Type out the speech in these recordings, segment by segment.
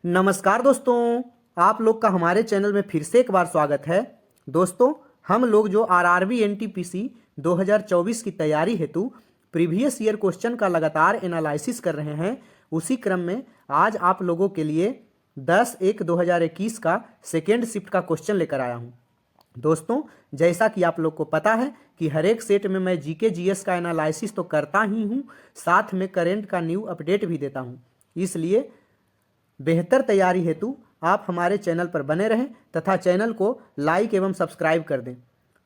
नमस्कार दोस्तों, आप लोग का हमारे चैनल में फिर से एक बार स्वागत है। दोस्तों, हम लोग जो आरआरबी एनटीपीसी 2024 की तैयारी हेतु प्रीवियस ईयर क्वेश्चन का लगातार एनालिसिस कर रहे हैं, उसी क्रम में आज आप लोगों के लिए 10/1/2021 का सेकेंड शिफ्ट का क्वेश्चन लेकर आया हूं। दोस्तों, जैसा कि आप लोग को पता है कि हर एक सेट में मैं जीके जीएस का एनालिसिस तो करता ही हूं, साथ में करेंट का न्यू अपडेट भी देता हूं। इसलिए बेहतर तैयारी हेतु आप हमारे चैनल पर बने रहें तथा चैनल को लाइक एवं सब्सक्राइब कर दें।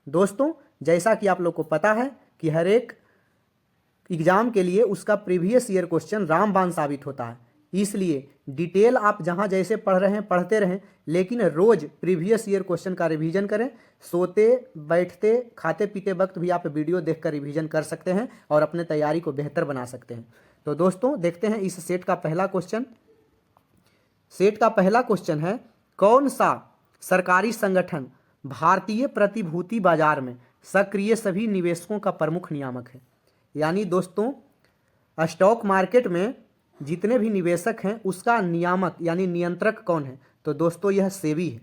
दोस्तों, जैसा कि आप लोग को पता है कि हर एक एग्जाम के लिए उसका प्रीवियस ईयर क्वेश्चन रामबाण साबित होता है, इसलिए डिटेल आप जहां जैसे पढ़ रहे हैं पढ़ते रहें, लेकिन रोज प्रीवियस ईयर क्वेश्चन का रिवीजन करें। सोते बैठते खाते पीते वक्त भी आप वीडियो देखकर रिवीजन कर सकते हैं और अपने तैयारी को बेहतर बना सकते हैं। तो दोस्तों, देखते हैं इस सेट का पहला क्वेश्चन। सेट का पहला क्वेश्चन है, कौन सा सरकारी संगठन भारतीय प्रतिभूति बाजार में सक्रिय सभी निवेशकों का प्रमुख नियामक है? यानी दोस्तों, स्टॉक मार्केट में जितने भी निवेशक हैं उसका नियामक यानी नियंत्रक कौन है? तो दोस्तों, यह सेबी है।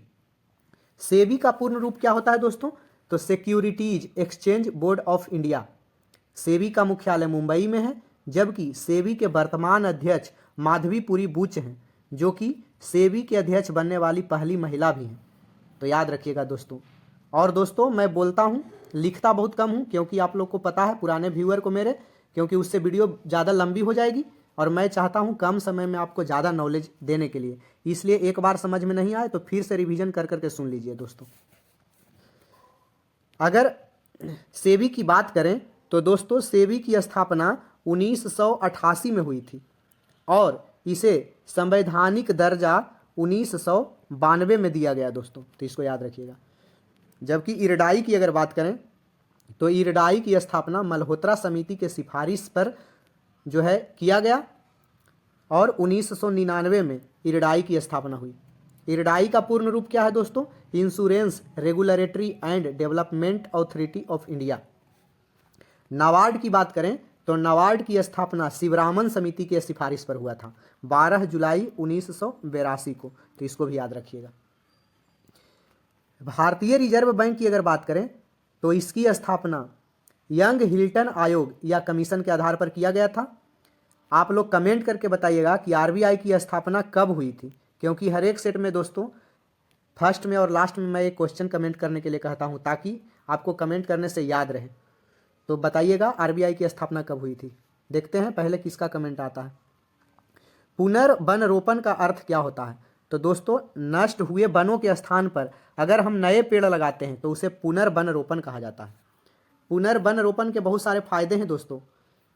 सेबी का पूर्ण रूप क्या होता है दोस्तों? तो securities exchange board of India. SEBI का मुख्यालय मुंबई में है, जबकि सेबी के वर्तमान अध्यक्ष माधवीपुरी बुच हैं, जो कि सेबी के अध्यक्ष बनने वाली पहली महिला भी हैं। तो याद रखिएगा दोस्तों। और दोस्तों, मैं बोलता हूं, लिखता बहुत कम हूं, क्योंकि आप लोग को पता है पुराने व्यूअर को मेरे, क्योंकि उससे वीडियो ज़्यादा लंबी हो जाएगी और मैं चाहता हूं कम समय में आपको ज़्यादा नॉलेज देने के लिए। इसलिए एक बार समझ में नहीं आए तो फिर से रिवीजन कर करके सुन लीजिए दोस्तों। अगर सेबी की बात करें तो दोस्तों, सेबी की स्थापना 1988 में हुई थी और इसे संवैधानिक दर्जा 1992 में दिया गया दोस्तों, तो इसको याद रखिएगा। जबकि इरडाई की अगर बात करें तो इरडाई की स्थापना मल्होत्रा समिति के सिफारिश पर जो है किया गया और 1999 में इरडाई की स्थापना हुई। इरडाई का पूर्ण रूप क्या है दोस्तों? Insurance regulatory and development authority of India. NABARD की बात करें तो नाबार्ड की स्थापना शिवरामन समिति के सिफारिश पर हुआ था 12 जुलाई 1982 को, तो इसको भी याद रखिएगा। भारतीय रिजर्व बैंक की अगर बात करें तो इसकी स्थापना यंग हिल्टन आयोग या कमीशन के आधार पर किया गया था। आप लोग कमेंट करके बताइएगा कि आरबीआई की स्थापना कब हुई थी, क्योंकि हर एक सेट में दोस्तों फर्स्ट में और लास्ट में मैं एक क्वेश्चन कमेंट करने के लिए कहता हूं, ताकि आपको कमेंट करने से याद रहे। तो बताइएगा आरबीआई की स्थापना कब हुई थी। देखते हैं पहले किसका कमेंट आता है। पुनर्वन रोपण का अर्थ क्या होता है? तो दोस्तों, नष्ट हुए वनों के स्थान पर अगर हम नए पेड़ लगाते हैं तो उसे पुनर्वन रोपण कहा जाता है। पुनर्वन रोपण के बहुत सारे फायदे हैं दोस्तों,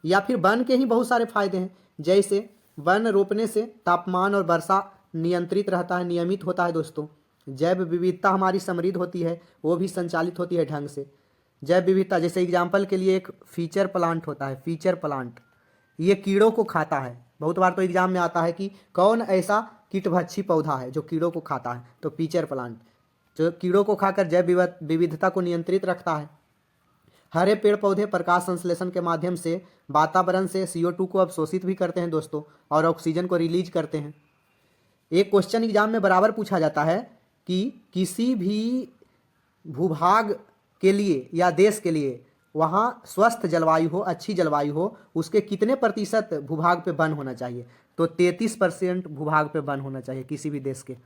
या फिर वन के ही बहुत सारे फायदे हैं। जैसे वन रोपने से तापमान और वर्षा नियंत्रित रहता है, नियमित होता है दोस्तों। जैव विविधता हमारी समृद्ध होती है, वो भी संचालित होती है ढंग से। जैव विविधता, जैसे एग्जाम्पल के लिए एक फीचर प्लांट होता है, फीचर प्लांट ये कीड़ों को खाता है। बहुत बार तो एग्जाम में आता है कि कौन ऐसा कीटभक्षी पौधा है जो कीड़ों को खाता है, तो फीचर प्लांट जो कीड़ों को खाकर जैव विविधता को नियंत्रित रखता है। हरे पेड़ पौधे प्रकाश संश्लेषण के माध्यम से वातावरण से CO2 को अवशोषित भी करते हैं दोस्तों, और ऑक्सीजन को रिलीज करते हैं। एक क्वेश्चन एग्जाम में बराबर पूछा जाता है कि किसी भी भूभाग के लिए या देश के लिए वहाँ स्वस्थ जलवायु हो, अच्छी जलवायु हो, उसके कितने प्रतिशत भूभाग पे वन होना चाहिए? तो 33% भूभाग पे वन होना चाहिए किसी भी देश के।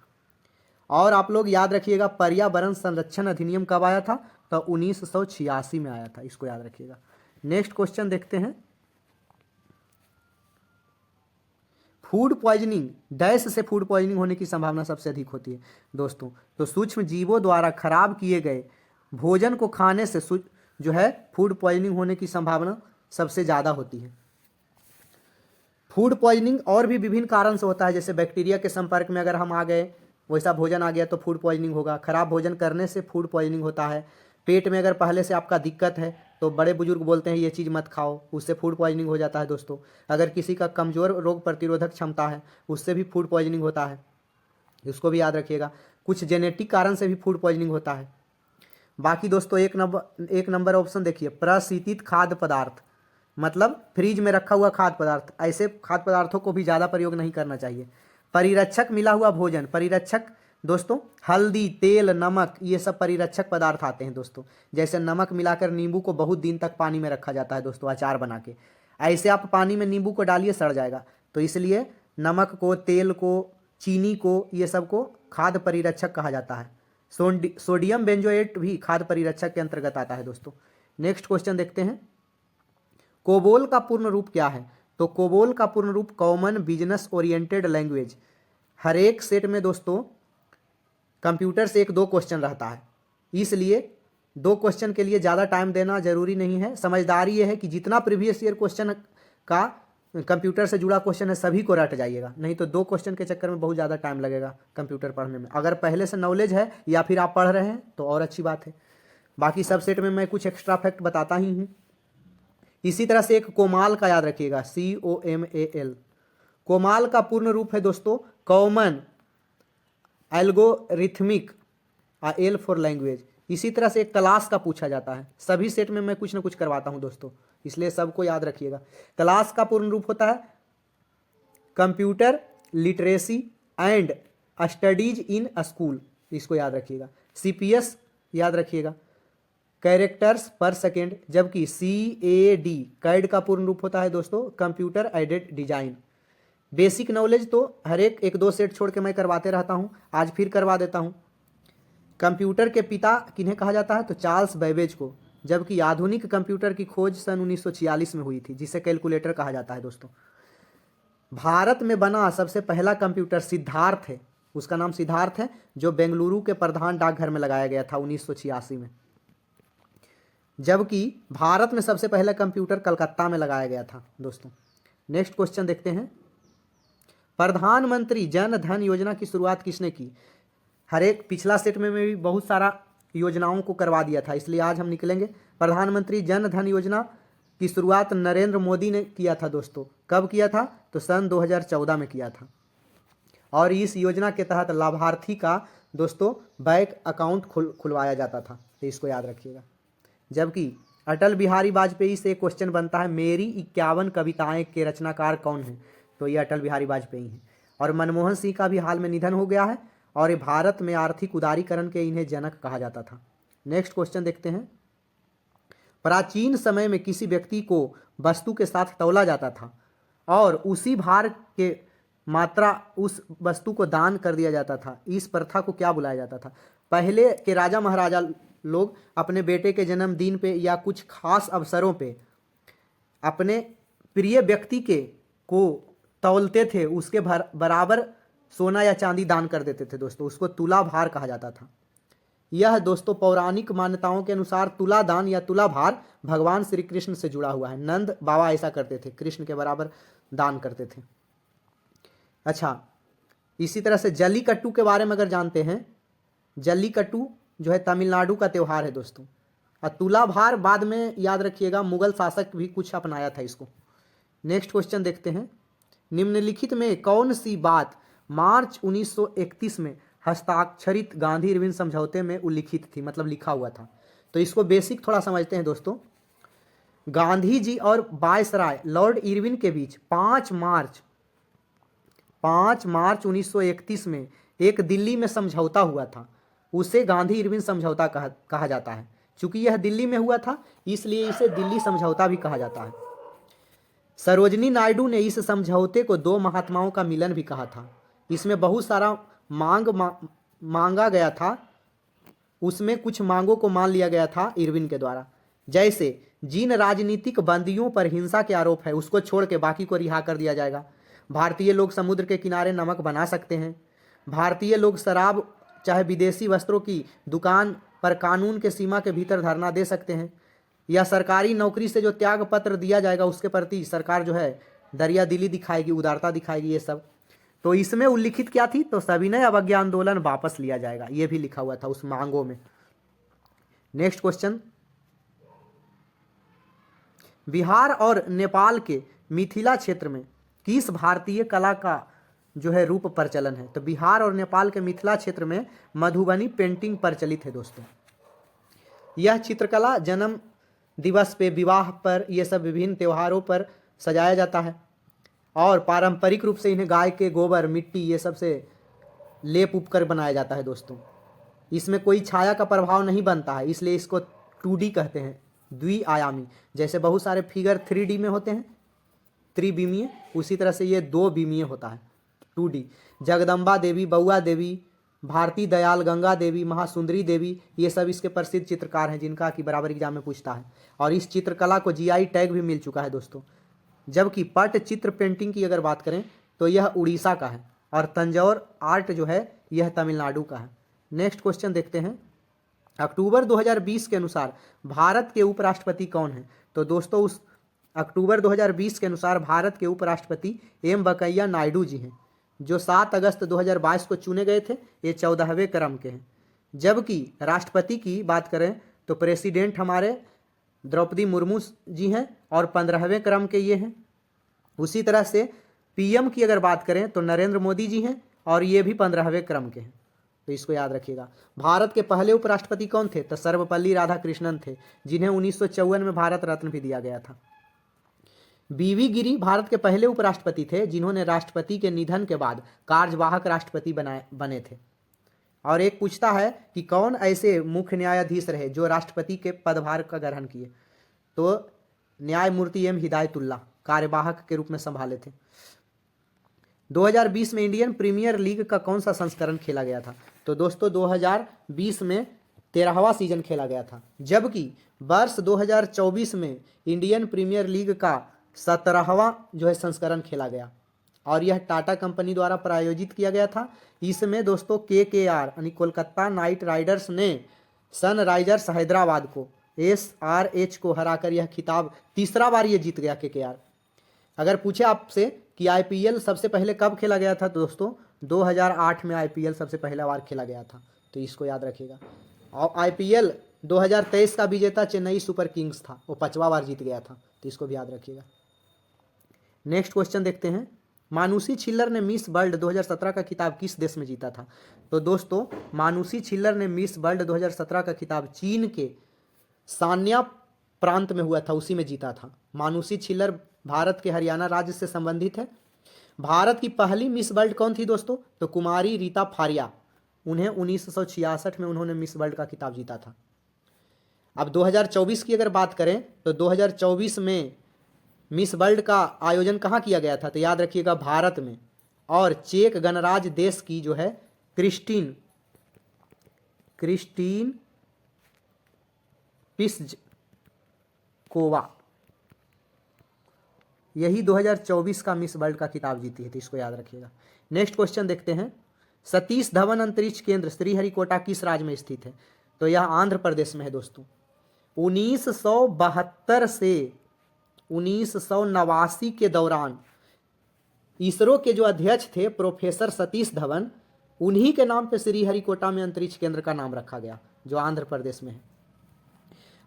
और आप लोग याद रखिएगा, पर्यावरण संरक्षण अधिनियम कब आया था? तो 1986 में आया था, इसको याद रखिएगा। नेक्स्ट क्वेश्चन देखते हैं। फूड पॉइजनिंग डैश से फूड पॉइजनिंग होने की संभावना सबसे अधिक होती है दोस्तों? तो सूक्ष्म जीवों द्वारा खराब किए गए भोजन को खाने से जो है फूड पॉइजनिंग होने की संभावना सबसे ज़्यादा होती है। फूड पॉइजनिंग और भी विभिन्न कारण से होता है, जैसे बैक्टीरिया के संपर्क में अगर हम आ गए, वैसा भोजन आ गया तो फूड पॉइजनिंग होगा। खराब भोजन करने से फूड पॉइजनिंग होता है। पेट में अगर पहले से आपका दिक्कत है तो बड़े बुजुर्ग बोलते हैं ये चीज़ मत खाओ, उससे फूड पॉइजनिंग हो जाता है दोस्तों। अगर किसी का कमज़ोर रोग प्रतिरोधक क्षमता है, उससे भी फूड पॉइजनिंग होता है, इसको भी याद रखिएगा। कुछ जेनेटिक कारण से भी फूड पॉइजनिंग होता है। बाकी दोस्तों, एक नंबर ऑप्शन देखिए, प्रशीतित खाद्य पदार्थ, मतलब फ्रिज में रखा हुआ खाद्य पदार्थ। ऐसे खाद्य पदार्थों को भी ज़्यादा प्रयोग नहीं करना चाहिए। परिरक्षक मिला हुआ भोजन, परिरक्षक दोस्तों हल्दी, तेल, नमक, ये सब परिरक्षक पदार्थ आते हैं दोस्तों। जैसे नमक मिलाकर नींबू को बहुत दिन तक पानी में रखा जाता है दोस्तों, अचार बना के। ऐसे आप पानी में नींबू को डालिए, सड़ जाएगा। तो इसलिए नमक को, तेल को, चीनी को, ये सब को खाद्य परिरक्षक कहा जाता है। सोडियम बेंजोएट भी खाद्य परिरक्षक के अंतर्गत आता है दोस्तों। नेक्स्ट क्वेश्चन देखते हैं, कोबोल का पूर्ण रूप क्या है? तो कोबोल का पूर्ण रूप कॉमन बिजनेस ओरिएंटेड लैंग्वेज। हर एक सेट में दोस्तों कंप्यूटर से 1-2 क्वेश्चन रहता है, इसलिए 2 क्वेश्चन के लिए ज़्यादा टाइम देना जरूरी नहीं है। समझदारी ये है कि जितना प्रीवियस ईयर क्वेश्चन का कंप्यूटर से जुड़ा क्वेश्चन है सभी को रट जाइएगा, नहीं तो 2 क्वेश्चन के चक्कर में बहुत ज़्यादा टाइम लगेगा कंप्यूटर पढ़ने में। अगर पहले से नॉलेज है या फिर आप पढ़ रहे हैं तो और अच्छी बात है। बाकी सब सेट में मैं कुछ एक्स्ट्रा फैक्ट बताता ही हूँ। इसी तरह से एक कोमाल का याद रखिएगा, COMAL। कोमाल का पूर्ण रूप है दोस्तों common algorithmic, L for language. इसी तरह से एक क्लास का पूछा जाता है, सभी सेट में मैं कुछ ना कुछ करवाता हूं दोस्तों, इसलिए सबको याद रखिएगा। क्लास का पूर्ण रूप होता है computer literacy and studies in school, इसको याद रखिएगा। CPS याद रखिएगा, कैरेक्टर्स पर सेकेंड, जबकि CAD कैड का पूर्ण रूप होता है दोस्तों computer aided design. Basic knowledge तो हर एक 1-2 सेट छोड़ के मैं करवाते रहता हूं, आज फिर करवा देता हूं। कंप्यूटर के पिता किन्हें कहा जाता है? तो चार्ल्स बैबेज को, जबकि आधुनिक कंप्यूटर की खोज सन 1946 में हुई थी, जिसे कैलकुलेटर कहा जाता है दोस्तों। भारत में बना सबसे पहला कंप्यूटर सिद्धार्थ है, उसका नाम सिद्धार्थ है, जो बेंगलुरु के प्रधान डाकघर में लगाया गया था 1986 में। जबकि भारत में सबसे पहला कंप्यूटर कलकत्ता में लगाया गया था दोस्तों। नेक्स्ट क्वेश्चन देखते हैं, प्रधानमंत्री जन धन योजना की शुरुआत किसने की? हर एक पिछला सेट में भी बहुत सारा योजनाओं को करवा दिया था, इसलिए आज हम निकलेंगे। प्रधानमंत्री जन धन योजना की शुरुआत नरेंद्र मोदी ने किया था दोस्तों। कब किया था? तो सन 2014 में किया था। और इस योजना के तहत लाभार्थी का दोस्तों बैंक अकाउंट खुलवाया जाता था, तो इसको याद रखिएगा। जबकि अटल बिहारी वाजपेयी से एक क्वेश्चन बनता है, मेरी 51 कविताएं के रचनाकार कौन हैं? तो ये अटल बिहारी वाजपेयी हैं। और मनमोहन सिंह का भी हाल में निधन हो गया है, और ये भारत में आर्थिक उदारीकरण के इन्हें जनक कहा जाता था। नेक्स्ट क्वेश्चन देखते हैं, प्राचीन समय में किसी व्यक्ति को वस्तु के साथ तौला जाता था और उसी भार के मात्रा उस वस्तु को दान कर दिया जाता था, इस प्रथा को क्या बुलाया जाता था? पहले के राजा महाराजा लोग अपने बेटे के जन्मदिन पे या कुछ खास अवसरों पे अपने प्रिय व्यक्ति के को तौलते थे, उसके बराबर सोना या चांदी दान कर देते थे दोस्तों, उसको तुला भार कहा जाता था। यह दोस्तों पौराणिक मान्यताओं के अनुसार तुला दान या तुला भार भगवान श्री कृष्ण से जुड़ा हुआ है। नंद बाबा ऐसा करते थे, कृष्ण के बराबर दान करते थे। अच्छा, इसी तरह से जल्लीकट्टू के बारे में अगर जानते हैं, जल्लीकट्टू जो है तमिलनाडु का त्यौहार है दोस्तों। और तुला भार बाद में याद रखिएगा, मुगल शासक भी कुछ अपनाया था इसको। नेक्स्ट क्वेश्चन देखते हैं, निम्नलिखित में कौन सी बात मार्च 1931 में हस्ताक्षरित गांधी इरविन समझौते में उल्लिखित थी, मतलब लिखा हुआ था? तो इसको बेसिक थोड़ा समझते हैं दोस्तों। गांधी जी और वायसराय लॉर्ड इरविन के बीच 5 मार्च 1931 में एक दिल्ली में समझौता हुआ था, उसे गांधी इरविन समझौता कहा जाता है। चूंकि यह दिल्ली में हुआ था इसलिए इसे दिल्ली समझौता भी कहा जाता है। सरोजनी नायडू ने इस समझौते को 2 महात्माओं का मिलन भी कहा था। इसमें बहुत सारा मांगा गया था, उसमें कुछ मांगों को मान लिया गया था इरविन के द्वारा। जैसे जिन राजनीतिक बंदियों पर हिंसा के आरोप है उसको छोड़ के बाकी को रिहा कर दिया जाएगा। भारतीय लोग समुद्र के किनारे नमक बना सकते हैं। भारतीय लोग शराब चाहे विदेशी वस्त्रों की दुकान पर कानून के सीमा के भीतर धरना दे सकते हैं। या सरकारी नौकरी से जो त्याग पत्र दिया जाएगा उसके प्रति सरकार जो है दरिया दिली दिखाएगी, उदारता दिखाएगी, ये सब। तो इसमें उल्लिखित क्या थी? तो सविनय अवज्ञा आंदोलन वापस लिया जाएगा, ये भी लिखा हुआ था उस मांगों में। नेक्स्ट क्वेश्चन, बिहार और नेपाल के मिथिला क्षेत्र में किस भारतीय कला का जो है रूप प्रचलन है? तो बिहार और नेपाल के मिथिला क्षेत्र में मधुबनी पेंटिंग प्रचलित है दोस्तों। यह चित्रकला जन्म दिवस पे, विवाह पर, ये सब विभिन्न त्योहारों पर सजाया जाता है। और पारंपरिक रूप से इन्हें गाय के गोबर, मिट्टी ये सब से लेप उप कर बनाया जाता है दोस्तों। इसमें कोई छाया का प्रभाव नहीं बनता है, इसलिए इसको 2D कहते हैं, द्विआयामी। जैसे बहुत सारे फिगर 3D में होते हैं, त्रिविमीय, उसी तरह से ये 2 विमीय होता है, 2D। जगदम्बा देवी, बउआ देवी, भारती दयाल, गंगा देवी, महासुंदरी देवी, ये सब इसके प्रसिद्ध चित्रकार हैं जिनका कि बराबर एग्जाम में पूछता है। और इस चित्रकला को GI टैग भी मिल चुका है दोस्तों। जबकि पट्टचित्र पेंटिंग की अगर बात करें तो यह उड़ीसा का है, और तंजौर आर्ट जो है यह तमिलनाडु का है। नेक्स्ट क्वेश्चन देखते हैं। अक्टूबर 2020 के अनुसार भारत के उपराष्ट्रपति कौन हैं? तो दोस्तों उस अक्टूबर 2020 के अनुसार भारत के उपराष्ट्रपति एम वेंकैया नायडू जी हैं, जो 7 अगस्त 2022 को चुने गए थे। ये 14वें क्रम के हैं। जबकि राष्ट्रपति की बात करें तो प्रेसिडेंट हमारे द्रौपदी मुर्मू जी हैं और 15वें क्रम के ये हैं। उसी तरह से PM की अगर बात करें तो नरेंद्र मोदी जी हैं और ये भी 15वें क्रम के हैं, तो इसको याद रखिएगा। भारत के पहले उपराष्ट्रपति कौन थे? तो सर्वपल्ली राधाकृष्णन थे, जिन्हें 1954 में भारत रत्न भी दिया गया था। BV गिरी भारत के पहले उपराष्ट्रपति थे जिन्होंने राष्ट्रपति के निधन के बाद कार्यवाहक राष्ट्रपति बने थे। और एक पूछता है कि कौन ऐसे मुख्य न्यायाधीश रहे जो राष्ट्रपति के पदभार का ग्रहण किए? तो न्यायमूर्ति M हिदायतुल्लाह कार्यवाहक के रूप में संभाले थे। 2020 में इंडियन प्रीमियर लीग का कौन सा संस्करण खेला गया था? तो दोस्तों 2020 में 13वां सीजन खेला गया था। जबकि वर्ष 2024 में इंडियन प्रीमियर लीग का 17वां जो है संस्करण खेला गया, और यह टाटा कंपनी द्वारा प्रायोजित किया गया था। इसमें दोस्तों KKR यानी कोलकाता नाइट राइडर्स ने सनराइजर्स हैदराबाद को SRH को हराकर यह खिताब तीसरा बार ये जीत गया KKR। अगर पूछे आपसे कि IPL सबसे पहले कब खेला गया था? तो दोस्तों 2008 में IPL सबसे पहला बार खेला गया था, तो इसको याद रखिएगा। और IPL 2023 का विजेता चेन्नई सुपर किंग्स था, वो 5वां बार जीत गया था, तो इसको भी याद रखिएगा। नेक्स्ट क्वेश्चन देखते हैं। मानुषी छिल्लर ने मिस वर्ल्ड 2017 का खिताब किस देश में जीता था? तो दोस्तों मानुषी छिल्लर ने मिस वर्ल्ड 2017 का खिताब चीन के सान्या प्रांत में हुआ था, उसी में जीता था। मानुषी छिल्लर भारत के हरियाणा राज्य से संबंधित है। भारत की पहली मिस वर्ल्ड कौन थी दोस्तों? तो कुमारी रीता फारिया, उन्हें 1966 में उन्होंने मिस वर्ल्ड का खिताब जीता था। अब 2024 की अगर बात करें तो 2024 में मिस वर्ल्ड का आयोजन कहाँ किया गया था? तो याद रखिएगा भारत में, और चेक गणराज्य देश की जो है क्रिस्टीन पिस्जकोवा, यही 2024 का मिस वर्ल्ड का खिताब जीती है, तो इसको याद रखिएगा। नेक्स्ट क्वेश्चन देखते हैं। सतीश धवन अंतरिक्ष केंद्र श्रीहरिकोटा किस राज्य में स्थित है? तो यह आंध्र प्रदेश में है दोस्तों। 1972 से 1989 के दौरान इसरो के जो अध्यक्ष थे प्रोफेसर सतीश धवन, उन्हीं के नाम पे श्रीहरिकोटा में अंतरिक्ष केंद्र का नाम रखा गया, जो आंध्र प्रदेश में है।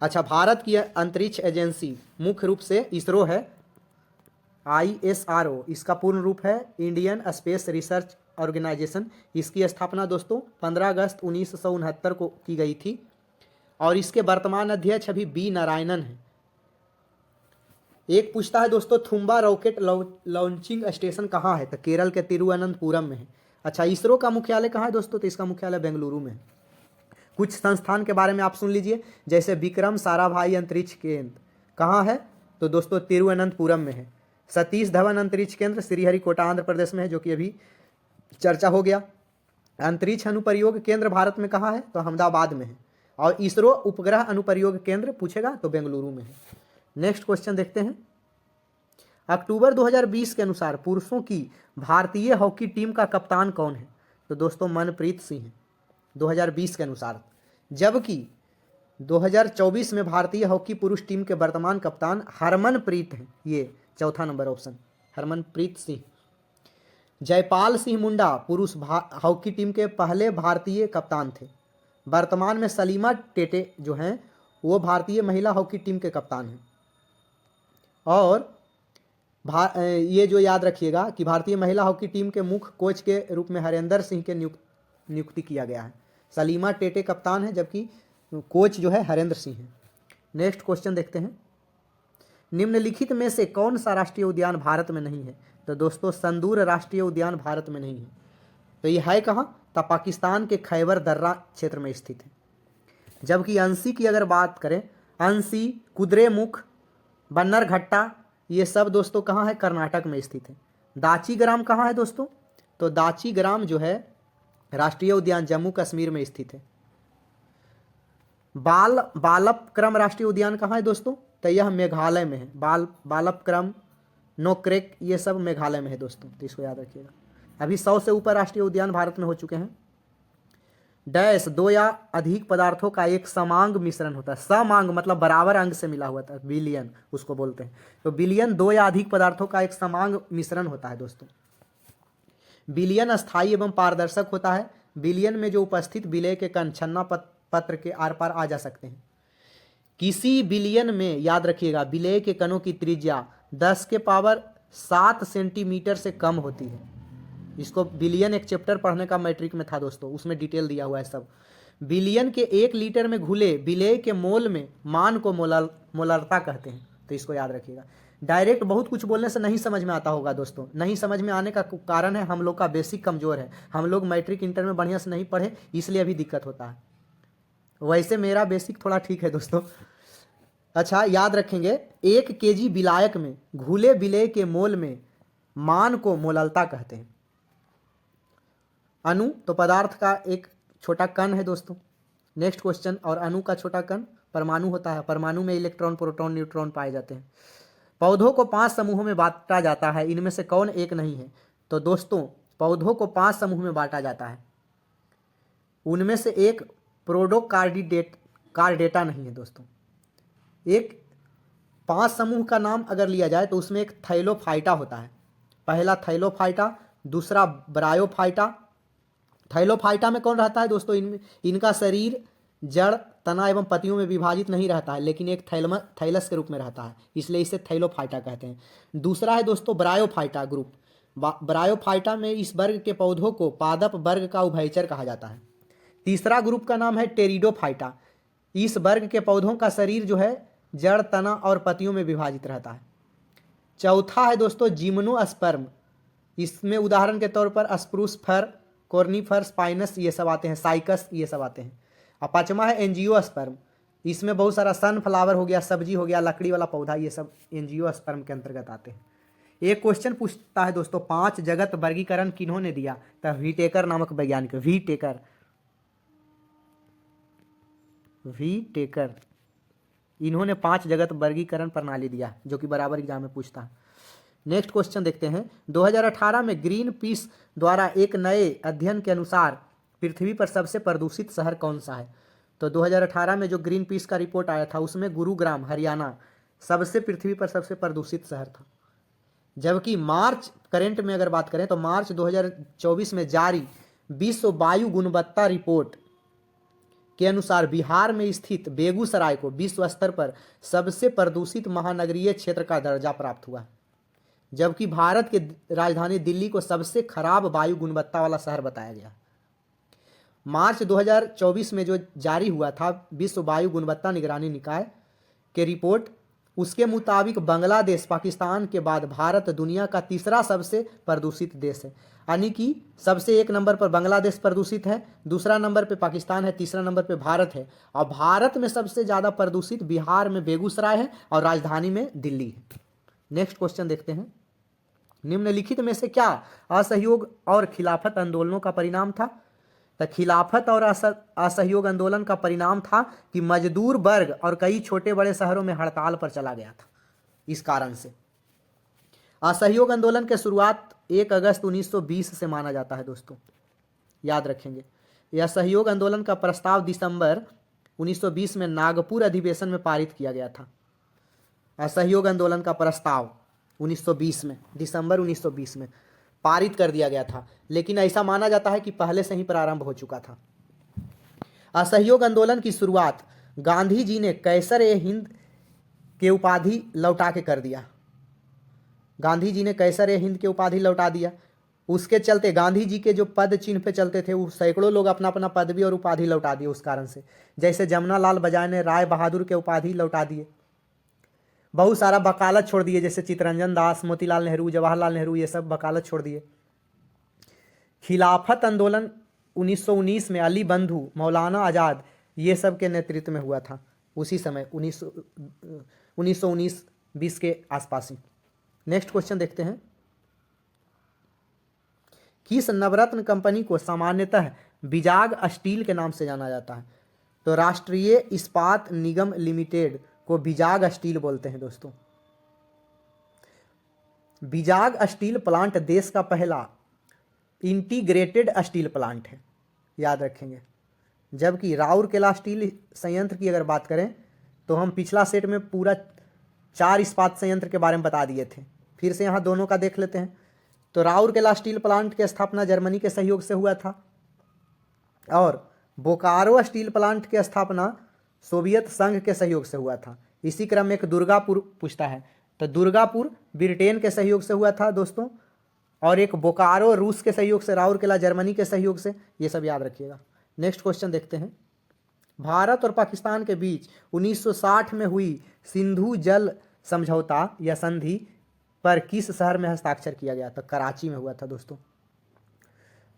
अच्छा, भारत की अंतरिक्ष एजेंसी मुख्य रूप से इसरो है, ISRO, इसका पूर्ण रूप है इंडियन स्पेस रिसर्च ऑर्गेनाइजेशन। इसकी स्थापना दोस्तों 15 अगस्त 1969 को की गई थी, और इसके वर्तमान अध्यक्ष अभी B नारायणन है। एक पूछता है दोस्तों थुम्बा रॉकेट लॉन्चिंग स्टेशन कहाँ है? तो केरल के तिरुवनंतपुरम में है। अच्छा, इसरो का मुख्यालय कहाँ है दोस्तों? तो इसका मुख्यालय बेंगलुरु में है। कुछ संस्थान के बारे में आप सुन लीजिए, जैसे विक्रम साराभाई अंतरिक्ष केंद्र कहाँ है? तो दोस्तों तिरुवनंतपुरम में है। सतीश धवन अंतरिक्ष केंद्र श्रीहरिकोटा आंध्र प्रदेश में है, जो कि अभी चर्चा हो गया। अंतरिक्ष अनुप्रयोग केंद्र भारत में कहाँ है? तो अहमदाबाद में है। और इसरो उपग्रह अनुप्रयोग केंद्र पूछेगा तो बेंगलुरु में है। नेक्स्ट क्वेश्चन देखते हैं। अक्टूबर 2020 के अनुसार पुरुषों की भारतीय हॉकी टीम का कप्तान कौन है? तो दोस्तों मनप्रीत सिंह है 2020 के अनुसार। जबकि 2024 में भारतीय हॉकी पुरुष टीम के वर्तमान कप्तान हरमनप्रीत हैं, ये चौथा नंबर ऑप्शन, हरमनप्रीत सिंह। जयपाल सिंह मुंडा पुरुष हॉकी टीम के पहले भारतीय कप्तान थे। वर्तमान में सलीमा टेटे जो हैं वो भारतीय महिला हॉकी टीम के कप्तान हैं। और ये जो याद रखिएगा कि भारतीय महिला हॉकी टीम के मुख्य कोच के रूप में हरेंद्र सिंह के नियुक्ति किया गया है। सलीमा टेटे कप्तान है, जबकि कोच जो है हरेंद्र सिंह है। नेक्स्ट क्वेश्चन देखते हैं। निम्नलिखित में से कौन सा राष्ट्रीय उद्यान भारत में नहीं है? तो दोस्तों संदूर राष्ट्रीय उद्यान भारत में नहीं है। तो ये है कहाँ? तो पाकिस्तान के खैबर दर्रा क्षेत्र में स्थित है। जबकि अंसी की अगर बात करें, अंसी, कुद्रेमुख, बन्नरघट्टा, ये सब दोस्तों कहाँ है? कर्नाटक में स्थित है। दाची ग्राम कहाँ है दोस्तों? तो दाची ग्राम जो है राष्ट्रीय उद्यान जम्मू कश्मीर में स्थित है। बालपक्रम राष्ट्रीय उद्यान कहाँ है दोस्तों? तो यह मेघालय में है। बालपक्रम, नोक्रेक, ये सब मेघालय में है दोस्तों, तो इसको याद रखिएगा। अभी 100 से ऊपर राष्ट्रीय उद्यान भारत में हो चुके हैं। डैश, दो या अधिक पदार्थों का एक समांग मिश्रण होता है। समांग मतलब बराबर अंग से मिला हुआ था, बिलियन उसको बोलते हैं। तो बिलियन दो या अधिक पदार्थों का एक समांग मिश्रण होता है दोस्तों। बिलियन अस्थायी एवं पारदर्शक होता है। बिलियन में जो उपस्थित विलय के कण छन्ना पत्र के आर पार आ जा सकते हैं। किसी बिलियन में, याद रखिएगा, विलय के कणों की त्रिज्या 10⁻7 सेंटीमीटर से कम होती है। इसको बिलियन एक चैप्टर पढ़ने का मैट्रिक में था दोस्तों, उसमें डिटेल दिया हुआ है सब। बिलियन के 1 लीटर में घुले विलय के मोल में मान को मोलरता कहते हैं, तो इसको याद रखिएगा। डायरेक्ट बहुत कुछ बोलने से नहीं समझ में आता होगा दोस्तों। नहीं समझ में आने का कारण है हम लोग का बेसिक कमजोर है। हम लोग मैट्रिक इंटर में बढ़िया से नहीं पढ़े, इसलिए अभी दिक्कत होता है। वैसे मेरा बेसिक थोड़ा ठीक है दोस्तों। अच्छा, याद रखेंगे, 1 केजी विलायक में घुले विलय के मोल में मान को मोललता कहते हैं। अणु तो पदार्थ का एक छोटा कण है दोस्तों। नेक्स्ट क्वेश्चन, और अणु का छोटा कण परमाणु होता है। परमाणु में इलेक्ट्रॉन, प्रोटॉन, न्यूट्रॉन पाए जाते हैं। पौधों को 5 समूहों में बांटा जाता है, इनमें से कौन एक नहीं है? तो दोस्तों पौधों को 5 समूह में बांटा जाता है, उनमें से एक कार्डेटा नहीं है दोस्तों। एक 5 समूह का नाम अगर लिया जाए तो उसमें एक थैलोफाइटा होता है। पहला थैलोफाइटा, दूसरा ब्रायोफाइटा। थैलोफाइटा में कौन रहता है दोस्तों? इनका शरीर जड़, तना एवं पत्तियों में विभाजित नहीं रहता है, लेकिन एक थैलस के रूप में रहता है, इसलिए इसे थैलोफाइटा कहते हैं। दूसरा है दोस्तों ब्रायोफाइटा ग्रुप। ब्रायोफाइटा में इस वर्ग के पौधों को पादप वर्ग का उभयचर कहा जाता है। तीसरा ग्रुप का नाम है टेरिडोफाइटा। इस वर्ग के पौधों का शरीर जो है जड़, तना और पत्तियों में विभाजित रहता है। चौथा है दोस्तों जिम्नोस्पर्म। इसमें उदाहरण के तौर पर स्प्रूस फर, कॉर्निफर, स्पाइनस ये सब आते हैं, साइकस ये सब आते हैं। और पांचवा है एंजियोस्पर्म। इसमें बहुत सारा सनफ्लावर हो गया, सब्जी हो गया, लकड़ी वाला पौधा, ये सब एंजियोस्पर्म के अंतर्गत आते हैं। एक क्वेश्चन पूछता है दोस्तों, 5 जगत वर्गीकरण किन्होंने दिया? तो व्हीटेकर नामक वैज्ञानिक, व्हीटेकर, इन्होंने 5 जगत वर्गीकरण प्रणाली दिया, जो कि बराबर एग्जाम में पूछता है। नेक्स्ट क्वेश्चन देखते हैं। 2018 में ग्रीन पीस द्वारा एक नए अध्ययन के अनुसार पृथ्वी पर सबसे प्रदूषित शहर कौन सा है? तो 2018 में जो ग्रीन पीस का रिपोर्ट आया था उसमें गुरुग्राम, हरियाणा पृथ्वी पर सबसे प्रदूषित शहर था। जबकि मार्च करंट में अगर बात करें तो मार्च 2024 में जारी विश्व वायु गुणवत्ता रिपोर्ट के अनुसार बिहार में स्थित बेगूसराय को विश्व स्तर पर सबसे प्रदूषित महानगरीय क्षेत्र का दर्जा प्राप्त हुआ है। जबकि भारत के राजधानी दिल्ली को सबसे खराब वायु गुणवत्ता वाला शहर बताया गया। मार्च 2024 में जो जारी हुआ था विश्व वायु गुणवत्ता निगरानी निकाय के रिपोर्ट, उसके मुताबिक बांग्लादेश पाकिस्तान के बाद भारत दुनिया का तीसरा सबसे प्रदूषित देश है। यानी कि सबसे 1 नंबर पर बांग्लादेश प्रदूषित है, दूसरा नंबर पे पाकिस्तान है, तीसरा नंबर पे भारत है। और भारत में सबसे ज़्यादा प्रदूषित बिहार में बेगूसराय है और राजधानी में दिल्ली है। नेक्स्ट क्वेश्चन देखते हैं। निम्नलिखित में से क्या असहयोग और खिलाफत आंदोलनों का परिणाम था? तो खिलाफत और असहयोग आंदोलन का परिणाम था कि मजदूर वर्ग और कई छोटे बड़े शहरों में हड़ताल पर चला गया था। इस कारण से असहयोग आंदोलन की शुरुआत 1 अगस्त 1920 से माना जाता है दोस्तों, याद रखेंगे। यह असहयोग आंदोलन का प्रस्ताव दिसंबर 1920 में नागपुर अधिवेशन में पारित किया गया था। असहयोग आंदोलन का प्रस्ताव 1920 में, दिसंबर 1920 में पारित कर दिया गया था, लेकिन ऐसा माना जाता है कि पहले से ही प्रारंभ हो चुका था। असहयोग आंदोलन की शुरुआत गांधी जी ने कैसर-ए-हिंद के उपाधि लौटा के कर दिया। गांधी जी ने कैसर-ए-हिंद के उपाधि लौटा दिया। उसके चलते गांधी जी के जो पद चिन्ह पे चलते थे वो सैकड़ों लोग अपना अपना पदवी और उपाधि लौटा दिए उस कारण से। जैसे जमुना लाल बजाज ने राय बहादुर के उपाधि लौटा दिए। बहुत सारा वकालत छोड़ दिए, जैसे चित्तरंजन दास, मोतीलाल नेहरू, जवाहरलाल नेहरू, ये सब वकालत छोड़ दिए। खिलाफत आंदोलन 1919 में अली बंधु, मौलाना आज़ाद, ये सब के नेतृत्व में हुआ था उसी समय 1919-20 के आसपास ही। नेक्स्ट क्वेश्चन देखते हैं। किस नवरत्न कंपनी को सामान्यतः विजाग स्टील के नाम से जाना जाता है? तो राष्ट्रीय इस्पात निगम लिमिटेड को विजाग स्टील बोलते हैं दोस्तों। विजाग स्टील प्लांट देश का पहला इंटीग्रेटेड स्टील प्लांट है, याद रखेंगे। जबकि राउरकेला स्टील संयंत्र की अगर बात करें तो हम पिछला सेट में पूरा 4 इस्पात संयंत्र के बारे में बता दिए थे, फिर से यहाँ दोनों का देख लेते हैं। तो राउरकेला स्टील प्लांट की स्थापना जर्मनी के सहयोग से हुआ था और बोकारो स्टील प्लांट की स्थापना सोवियत संघ के सहयोग से हुआ था। इसी क्रम में एक दुर्गापुर पूछता है, तो दुर्गापुर ब्रिटेन के सहयोग से हुआ था दोस्तों, और एक बोकारो रूस के सहयोग से, राउरकेला जर्मनी के सहयोग से, ये सब याद रखिएगा। नेक्स्ट क्वेश्चन देखते हैं। भारत और पाकिस्तान के बीच 1960 में हुई सिंधु जल समझौता या संधि पर किस शहर में हस्ताक्षर किया गया था? कराची में हुआ था दोस्तों।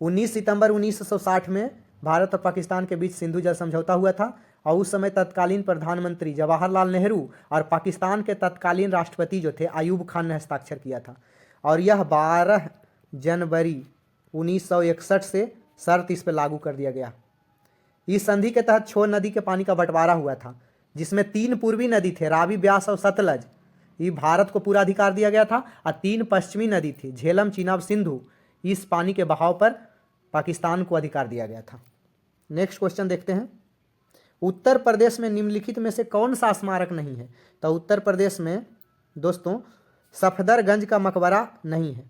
19 सितंबर 1960 में भारत और पाकिस्तान के बीच सिंधु जल समझौता हुआ था और उस समय तत्कालीन प्रधानमंत्री जवाहरलाल नेहरू और पाकिस्तान के तत्कालीन राष्ट्रपति जो थे अयूब खान ने हस्ताक्षर किया था। और यह 12 जनवरी 1961 से शर्त इस पर लागू कर दिया गया। इस संधि के तहत छोर नदी के पानी का बंटवारा हुआ था, जिसमें 3 पूर्वी नदी थे, रावी, ब्यास और सतलज, ये भारत को पूरा अधिकार दिया गया था, और 3 पश्चिमी नदी थी, झेलम, चीनाब, सिंधु, इस पानी के बहाव पर पाकिस्तान को अधिकार दिया गया था। नेक्स्ट क्वेश्चन देखते हैं। उत्तर प्रदेश में निम्नलिखित में से कौन सा स्मारक नहीं है? तो उत्तर प्रदेश में दोस्तों सफदरगंज का मकबरा नहीं है,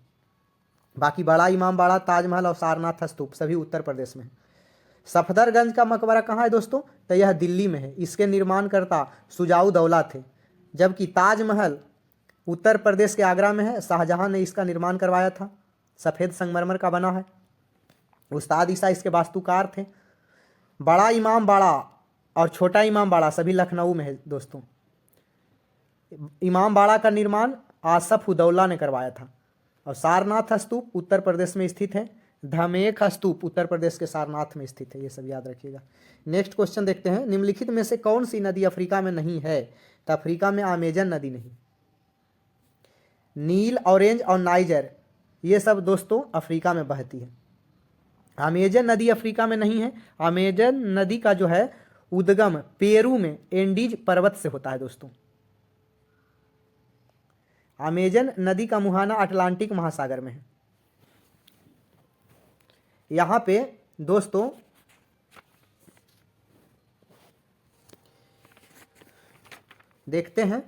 बाकी बड़ा इमाम बाड़ा, ताजमहल और सारनाथ स्तूप सभी उत्तर प्रदेश में है। सफदरगंज का मकबरा कहाँ है दोस्तों? तो यह दिल्ली में है। इसके निर्माणकर्ता सुजाउद्दौला थे। जबकि ताजमहल उत्तर प्रदेश के आगरा में है, शाहजहां ने इसका निर्माण करवाया था, सफ़ेद संगमरमर का बना है, उस्ताद ईसा इसके वास्तुकार थे। बड़ा इमाम बाड़ा और छोटा इमाम बाड़ा सभी लखनऊ में है दोस्तों। इमाम बाड़ा का निर्माण आसफ उदौला ने करवाया था। और सारनाथ स्तूप उत्तर प्रदेश में स्थित है। धमेख स्तूप उत्तर प्रदेश के सारनाथ में स्थित है, ये सब याद रखिएगा। नेक्स्ट क्वेश्चन देखते हैं। निम्नलिखित में से कौन सी नदी अफ्रीका में नहीं है? तो अफ्रीका में अमेजन नदी नहीं, नील, ऑरेंज और नाइजर ये सब दोस्तों अफ्रीका में बहती है। अमेजन नदी अफ्रीका में नहीं है। अमेजन नदी का जो है उद्गम पेरू में एंडीज पर्वत से होता है दोस्तों। अमेजन नदी का मुहाना अटलांटिक महासागर में है। यहाँ पे दोस्तों देखते हैं,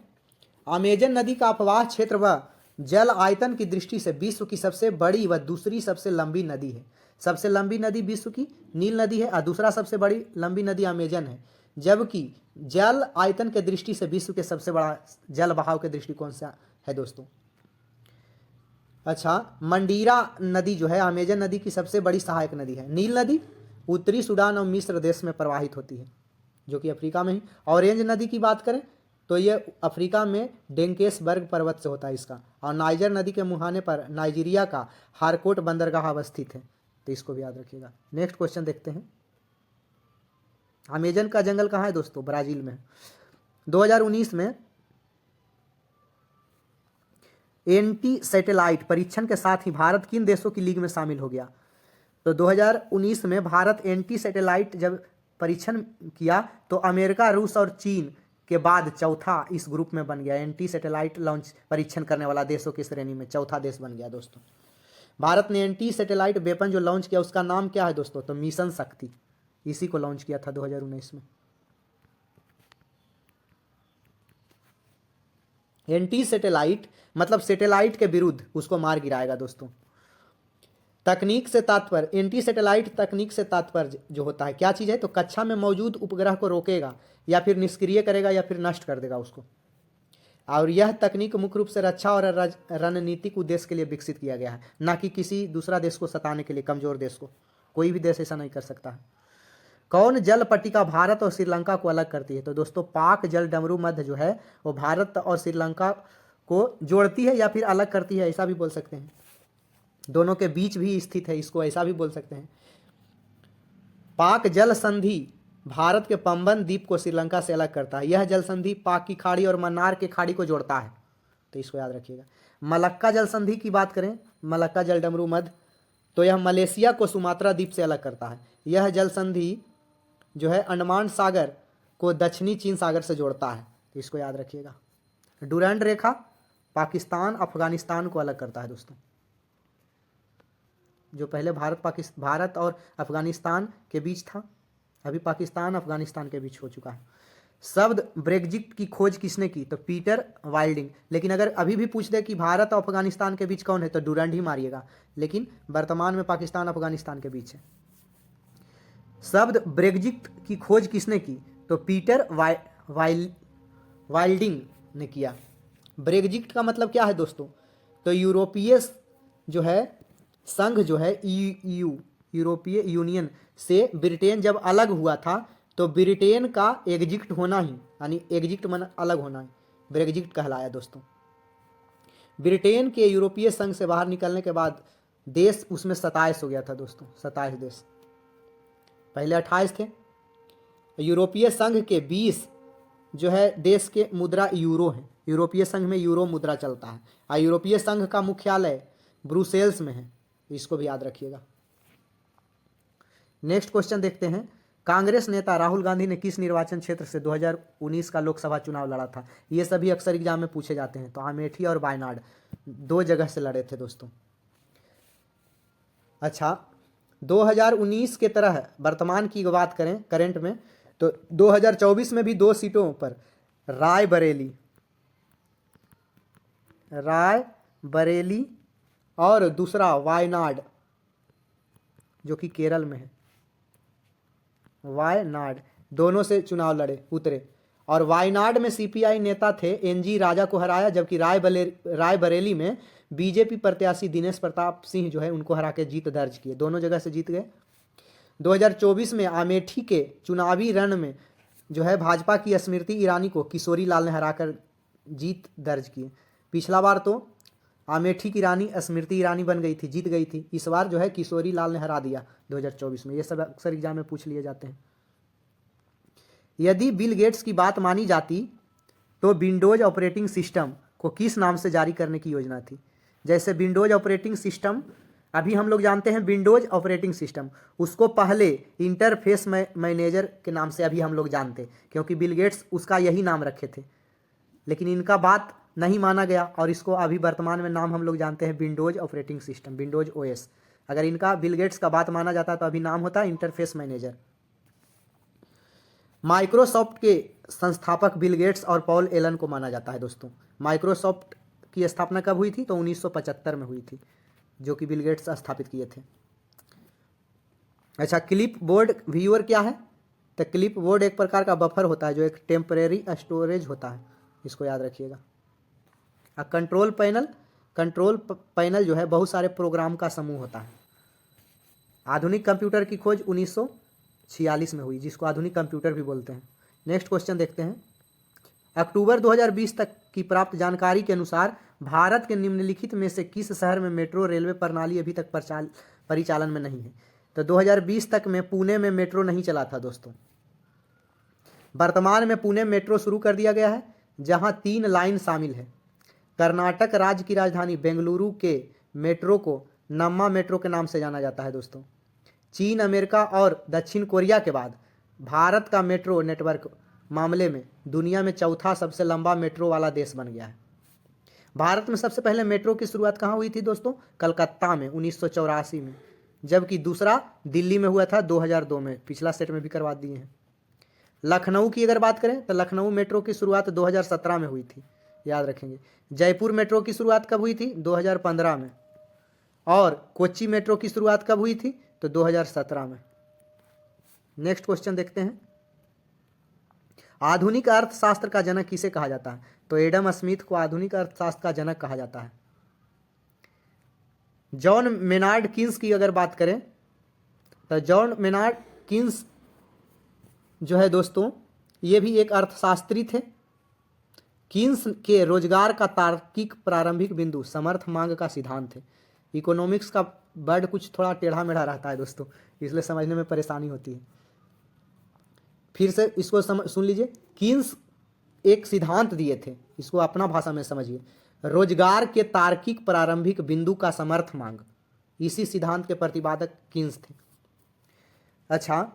अमेजन नदी का अपवाह क्षेत्र व जल आयतन की दृष्टि से विश्व की सबसे बड़ी व दूसरी सबसे लंबी नदी है। सबसे लंबी नदी विश्व की नील नदी है और दूसरा सबसे बड़ी लंबी नदी अमेजन है। जबकि जल आयतन के दृष्टि से विश्व के सबसे बड़ा जल बहाव के दृष्टिकोण से है दोस्तों। अच्छा, मंडीरा नदी जो है अमेजन नदी की सबसे बड़ी सहायक नदी है। नील नदी उत्तरी सूडान और मिस्र देश में प्रवाहित होती है, जो कि अफ्रीका में ही। ऑरेंज नदी की बात करें तो ये अफ्रीका में डेंकेसबर्ग पर्वत से होता है इसका। और नाइजर नदी के मुहाने पर नाइजीरिया का हारकोट बंदरगाह अवस्थित है, तो इसको भी याद रखिएगा। नेक्स्ट क्वेश्चन देखते हैं। अमेजन का जंगल कहाँ है दोस्तों? ब्राजील में। 2019 में एंटी सैटेलाइट परीक्षण के साथ ही भारत किन देशों की लीग में शामिल हो गया? तो 2019 में भारत एंटी सैटेलाइट जब परीक्षण किया तो अमेरिका, रूस और चीन के बाद चौथा इस ग्रुप में बन गया। एंटी सैटेलाइट लॉन्च परीक्षण करने वाला देशों की श्रेणी में चौथा देश बन गया दोस्तों। भारत ने एंटी सैटेलाइट वेपन जो लॉन्च किया उसका नाम क्या है दोस्तों? तो मिशन शक्ति, इसी को लॉन्च किया था 2019 में। एंटी सैटेलाइट मतलब सैटेलाइट के विरुद्ध उसको मार गिराएगा दोस्तों। तकनीक से तात्पर्य, एंटी सैटेलाइट तकनीक से तात्पर्य जो होता है क्या चीज़ है? तो कक्षा में मौजूद उपग्रह को रोकेगा या फिर निष्क्रिय करेगा या फिर नष्ट कर देगा उसको। और यह तकनीक मुख्य रूप से रक्षा और रणनीतिक उद्देश्य के लिए विकसित किया गया है, ना कि किसी दूसरा देश को सताने के लिए, कमजोर देश को। कोई भी देश ऐसा नहीं कर सकता है। कौन जल पट्टिका भारत और श्रीलंका को अलग करती है? तो दोस्तों पाक जल डमरू मध्य जो है वो भारत और श्रीलंका को जोड़ती है या फिर अलग करती है, ऐसा भी बोल सकते हैं। दोनों के बीच भी स्थित है, इसको ऐसा भी बोल सकते हैं। पाक जल संधि भारत के पंबन द्वीप को श्रीलंका से अलग करता है। यह जल संधि पाक की खाड़ी और मन्नार की खाड़ी को जोड़ता है, तो इसको याद रखिएगा। मलक्का जल संधि की बात करें, मलक्का जल डमरू मध्य, तो यह मलेशिया को सुमात्रा द्वीप से अलग करता है। यह जल संधि जो है अंडमान सागर को दक्षिणी चीन सागर से जोड़ता है, तो इसको याद रखिएगा। डुरंड रेखा पाकिस्तान अफगानिस्तान को अलग करता है दोस्तों। जो पहले भारत और अफगानिस्तान के बीच था, अभी पाकिस्तान अफगानिस्तान के बीच हो चुका है। शब्द ब्रेग्जिट की खोज किसने की? तो पीटर वाइल्डिंग। लेकिन अगर अभी भी पूछ दे कि भारत और अफगानिस्तान के बीच कौन है, तो डुरंड ही मारिएगा, लेकिन वर्तमान में पाकिस्तान अफगानिस्तान के बीच है। शब्द ब्रेग्जिट की खोज किसने की? तो पीटर वाइल्डिंग ने किया। ब्रेग्जिट का मतलब क्या है दोस्तों? तो यूरोपीय जो है संघ जो है यूरोपीय यूनियन से ब्रिटेन जब अलग हुआ था, तो ब्रिटेन का एग्जिट होना ही, यानी एग्जिट मन अलग होना ही ब्रेग्जिट कहलाया दोस्तों। ब्रिटेन के यूरोपीय संघ से बाहर निकलने के बाद देश उसमें 27 हो गया था दोस्तों, 27 देश, पहले 28 थे। यूरोपीय संघ के 20 जो है देश के मुद्रा यूरो है। यूरोपीय संघ में यूरो मुद्रा चलता है, और यूरोपीय संघ का मुख्यालय ब्रुसेल्स में है, इसको भी याद रखिएगा। नेक्स्ट क्वेश्चन देखते हैं। कांग्रेस नेता राहुल गांधी ने किस निर्वाचन क्षेत्र से 2019 का लोकसभा चुनाव लड़ा था? ये सभी अक्सर एग्जाम में पूछे जाते हैं। तो अमेठी और वायनाड, 2 जगह से लड़े थे दोस्तों। अच्छा, 2019 के तरह वर्तमान की बात करें करंट में, तो 2024 में भी 2 सीटों पर रायबरेली और दूसरा वायनाड जो कि केरल में है, वायनाड, दोनों से चुनाव लड़े उतरे। और वायनाड में सीपीआई नेता थे एनजी राजा को हराया, जबकि रायबरेली में बीजेपी प्रत्याशी दिनेश प्रताप सिंह जो है उनको हरा के जीत दर्ज किए। दोनों जगह से जीत गए। 2024 में अमेठी के चुनावी रण में जो है भाजपा की स्मृति ईरानी को किशोरी लाल ने हराकर जीत दर्ज की। पिछला बार तो अमेठी की रानी स्मृति ईरानी बन गई थी, जीत गई थी। इस बार जो है किशोरी लाल ने हरा दिया 2024 में। ये सब अक्सर एग्जाम में पूछ लिए जाते हैं। यदि बिल गेट्स की बात मानी जाती तो विंडोज ऑपरेटिंग सिस्टम को किस नाम से जारी करने की योजना थी? जैसे विंडोज ऑपरेटिंग सिस्टम अभी हम लोग जानते हैं विंडोज ऑपरेटिंग सिस्टम, उसको पहले इंटरफेस मैनेजर के नाम से अभी हम लोग जानते, क्योंकि बिल गेट्स उसका यही नाम रखे थे। लेकिन इनका बात नहीं माना गया और इसको अभी वर्तमान में नाम हम लोग जानते हैं Windows operating system, Windows OS. अगर इनका बिल गेट्स का बात माना जाता तो अभी नाम होता इंटरफेस मैनेजर। माइक्रोसॉफ्ट के संस्थापक बिल गेट्स और पॉल एलन को माना जाता है दोस्तों। माइक्रोसॉफ्ट की स्थापना कब हुई थी? तो 1975 में हुई थी, जो कि बिल गेट्स स्थापित किए थे। अच्छा, क्लिप बोर्ड व्यूअर क्या है? तो क्लिप बोर्ड एक प्रकार का बफर होता है जो एक टेम्परेरी स्टोरेज होता है, इसको याद रखिएगा। कंट्रोल पैनल जो है बहुत सारे प्रोग्राम का समूह होता है। आधुनिक कंप्यूटर की खोज 1946 में हुई, जिसको आधुनिक कंप्यूटर भी बोलते हैं। नेक्स्ट क्वेश्चन देखते हैं। अक्टूबर 2020 तक की प्राप्त जानकारी के अनुसार भारत के निम्नलिखित में से किस शहर में मेट्रो रेलवे प्रणाली अभी तक परिचालन में नहीं है? तो 2020 तक में पुणे में मेट्रो नहीं चला था दोस्तों। वर्तमान में पुणे मेट्रो शुरू कर दिया गया है, जहां 3 लाइन शामिल है। कर्नाटक राज्य की राजधानी बेंगलुरु के मेट्रो को नम्मा मेट्रो के नाम से जाना जाता है दोस्तों। चीन, अमेरिका और दक्षिण कोरिया के बाद भारत का मेट्रो नेटवर्क मामले में दुनिया में चौथा सबसे लंबा मेट्रो वाला देश बन गया है। भारत में सबसे पहले मेट्रो की शुरुआत कहाँ हुई थी दोस्तों? कलकत्ता में 1984 में, जबकि दूसरा दिल्ली में हुआ था 2002 में। पिछला सेट में भी करवा दिए हैं। लखनऊ की अगर बात करें तो लखनऊ मेट्रो की शुरुआत 2017 में हुई थी, याद रखेंगे। जयपुर मेट्रो की शुरुआत कब हुई थी? 2015 में। और कोच्चि मेट्रो की शुरुआत कब हुई थी? तो 2017 में। नेक्स्ट क्वेश्चन देखते हैं। आधुनिक अर्थशास्त्र का जनक किसे कहा जाता है? तो एडम स्मिथ को आधुनिक अर्थशास्त्र का जनक कहा जाता है। जॉन मेनार्ड किन्स की अगर बात करें तो जॉन मेनार्ड किन्स जो है दोस्तों, ये भी एक अर्थशास्त्री थे। कीन्स के रोजगार का तार्किक प्रारंभिक बिंदु समर्थ मांग का सिद्धांत है। इकोनॉमिक्स का वर्ड कुछ थोड़ा टेढ़ा मेढ़ा रहता है दोस्तों, इसलिए समझने में परेशानी होती है। फिर से इसको सुन लीजिए। कीन्स एक सिद्धांत दिए थे, इसको अपना भाषा में समझिए। रोजगार के तार्किक प्रारंभिक बिंदु का समर्थ मांग, इसी सिद्धांत के प्रतिपादक कीन्स थे। अच्छा,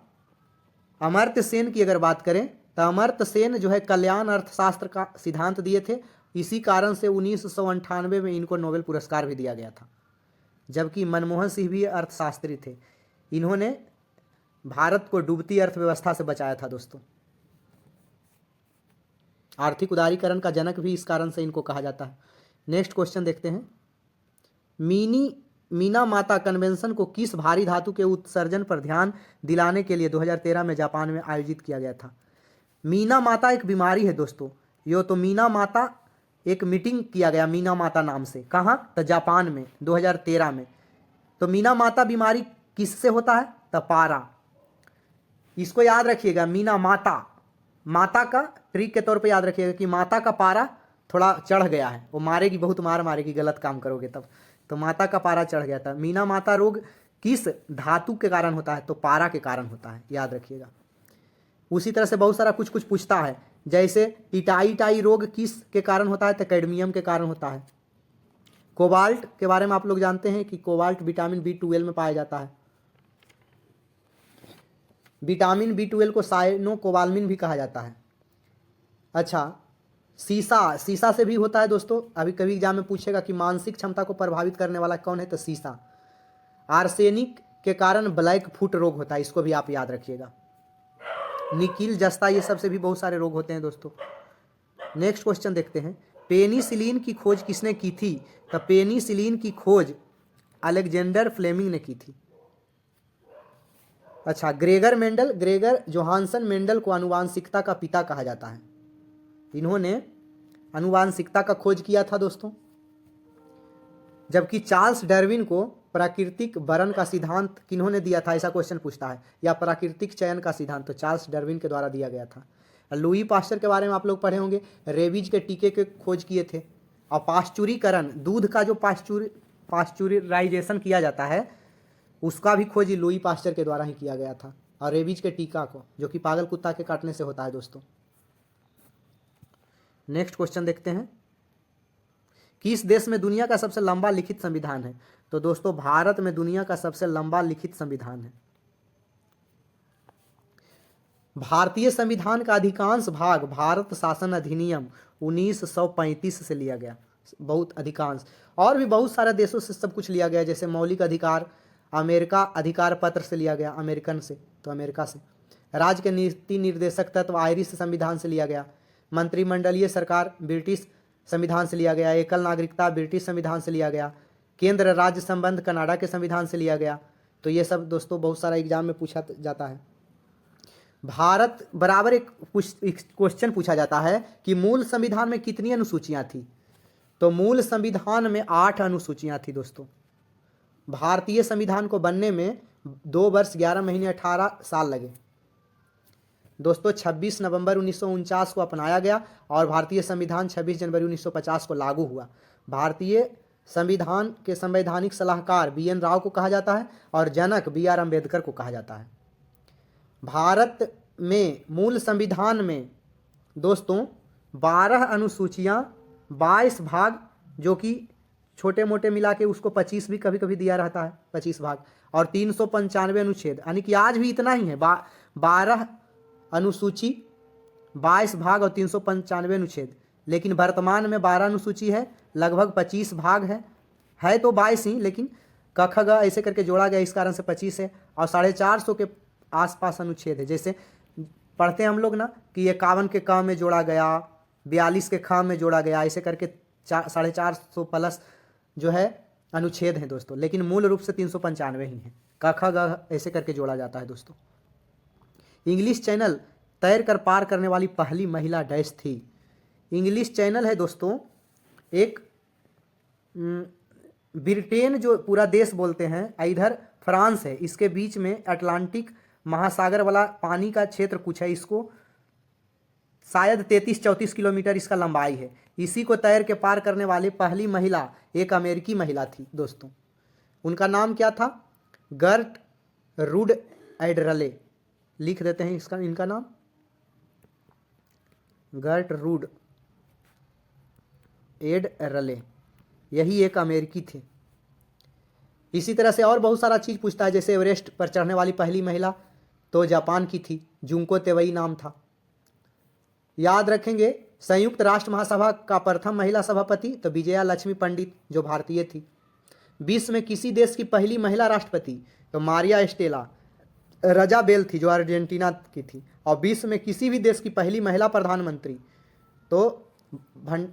अमर्त्य सेन की अगर बात करें तो अमर्त्य सेन जो है कल्याण अर्थशास्त्र का सिद्धांत दिए थे। इसी कारण से 1998 में इनको नोबेल पुरस्कार भी दिया गया था। जबकि मनमोहन सिंह भी अर्थशास्त्री थे, इन्होंने भारत को डूबती अर्थव्यवस्था से बचाया था दोस्तों। आर्थिक उदारीकरण का जनक भी इस कारण से इनको कहा जाता है। नेक्स्ट क्वेश्चन देखते हैं। मीनामाता कन्वेंशन को किस भारी धातु के उत्सर्जन पर ध्यान दिलाने के लिए 2013 में जापान में आयोजित किया गया था? मीनामाता एक बीमारी है दोस्तों। यो तो मीनामाता एक मीटिंग किया गया मीनामाता नाम से, कहाँ? तो जापान में 2013 में। तो मीनामाता बीमारी किससे होता है? तो पारा। इसको याद रखिएगा, मीनामाता, माता का ट्रिक के तौर पे याद रखिएगा कि माता का पारा थोड़ा चढ़ गया है, वो मारेगी, बहुत मार मारेगी गलत काम करोगे तब। तो माता का पारा चढ़ गया था। मीनामाता रोग किस धातु के कारण होता है? तो पारा के कारण होता है, याद रखिएगा। उसी तरह से बहुत सारा कुछ कुछ पूछता है, जैसे इटाई रोग किस के कारण होता है? तो कैडमियम के कारण होता है। कोबाल्ट के बारे में आप लोग जानते हैं कि कोबाल्ट विटामिन B12 में पाया जाता है। विटामिन B12 को साइनोकोबाल्मिन भी कहा जाता है। अच्छा, सीसा से भी होता है दोस्तों। अभी कभी एग्जाम में पूछेगा कि मानसिक क्षमता को प्रभावित करने वाला कौन है? तो सीसा। आर्सेनिक के कारण ब्लैक फुट रोग होता है, इसको भी आप याद रखिएगा। निकिल, जस्ता, ये सब से भी बहुत सारे रोग होते हैं दोस्तों। नेक्स्ट क्वेश्चन देखते हैं। पेनिसिलिन की खोज किसने की थी? तो पेनिसिलिन की खोज अलेक्जेंडर फ्लेमिंग ने की थी। अच्छा, ग्रेगर जोहानसन मेंडल को आनुवांशिकता का पिता कहा जाता है। इन्होंने आनुवांशिकता का खोज किया था दोस्तों। जबकि चार्ल्स डार्विन को प्राकृतिक वरण का सिद्धांत किन्होंने दिया था? ऐसा क्वेश्चन पूछता है। या प्राकृतिक चयन का सिद्धांत तो चार्ल्स डार्विन के द्वारा दिया गया था। लुई पास्चर के बारे में आप लोग पढ़े होंगे, रेबीज के टीके के खोज किए थे। और पाश्चुरीकरण, दूध का जो पाश्चुराइजेशन किया जाता है, उसका भी खोज लुई पास्चर के द्वारा ही किया गया था। और रेबीज के टीका को, जो कि पागल कुत्ता के काटने से होता है दोस्तों। नेक्स्ट क्वेश्चन देखते हैं। किस देश में दुनिया का सबसे लंबा लिखित संविधान है? तो दोस्तों, भारत में दुनिया का सबसे लंबा लिखित संविधान है। भारतीय संविधान का अधिकांश भाग भारत शासन अधिनियम 1935 से लिया गया, बहुत अधिकांश। और भी बहुत सारे देशों से सब कुछ लिया गया, जैसे मौलिक अधिकार अमेरिका अधिकार पत्र से लिया गया, अमेरिकन से, तो अमेरिका से। राज्य के नीति निर्देशक तत्व आयरिश संविधान से लिया गया। मंत्रिमंडलीय सरकार ब्रिटिश संविधान से लिया गया। एकल नागरिकता ब्रिटिश संविधान से लिया गया। केंद्र राज्य संबंध कनाडा के संविधान से लिया गया। तो ये सब दोस्तों बहुत सारा एग्जाम में पूछा जाता है। भारत बराबर एक क्वेश्चन पूछा जाता है कि मूल संविधान में कितनी अनुसूचियां थी? तो मूल संविधान में 8 अनुसूचियां थी दोस्तों। भारतीय संविधान को बनने में 2 वर्ष 11 महीने 18 साल लगे दोस्तों। 26 नवंबर 1949 को अपनाया गया और भारतीय संविधान 26 जनवरी 1950 को लागू हुआ। भारतीय संविधान के संवैधानिक सलाहकार BN राव को कहा जाता है और जनक BR अम्बेडकर को कहा जाता है। भारत में मूल संविधान में दोस्तों 12 अनुसूचियां, 22 भाग, जो कि छोटे मोटे मिला के उसको 25 भी कभी कभी दिया रहता है, 25 भाग, और 395 अनुच्छेद, यानी कि आज भी इतना ही है। 12 अनुसूची, 22 भाग और 395 अनुच्छेद। लेकिन वर्तमान में 12 अनुसूची है, लगभग 25 भाग है तो 22 ही, लेकिन क ख ग ऐसे करके जोड़ा गया, इस कारण से 25 है। और 450 के आसपास अनुच्छेद है। जैसे पढ़ते हैं हम लोग ना कि 51 के क में जोड़ा गया, 42 के ख में जोड़ा गया, ऐसे करके 450 प्लस जो है अनुच्छेद हैं दोस्तों। लेकिन मूल रूप से 395 ही हैं। क ख ग ऐसे करके जोड़ा जाता है दोस्तों। इंग्लिश चैनल तैर कर पार करने वाली पहली महिला डैश थी। इंग्लिश चैनल है दोस्तों एक ब्रिटेन जो पूरा देश बोलते हैं, इधर फ्रांस है, इसके बीच में अटलांटिक महासागर वाला पानी का क्षेत्र कुछ है, इसको शायद 33-34 किलोमीटर इसका लंबाई है। इसी को तैर के पार करने वाली पहली महिला एक अमेरिकी महिला थी दोस्तों। उनका नाम क्या था? Gertrude Ederle. लिख देते हैं इनका नाम, गर्ट रूड एडरले। यही एक अमेरिकी थे। इसी तरह से और बहुत सारा चीज़ पूछता है, जैसे एवरेस्ट पर चढ़ने वाली पहली महिला तो जापान की थी, जुंको तेवई नाम था। याद रखेंगे संयुक्त राष्ट्र महासभा का प्रथम महिला सभापति तो विजया लक्ष्मी पंडित जो भारतीय थी। विश्व में किसी देश की पहली महिला राष्ट्रपति तो मारिया एस्टेला रजाबेल थी जो अर्जेंटीना की थी। और विश्व में किसी भी देश की पहली महिला प्रधानमंत्री तो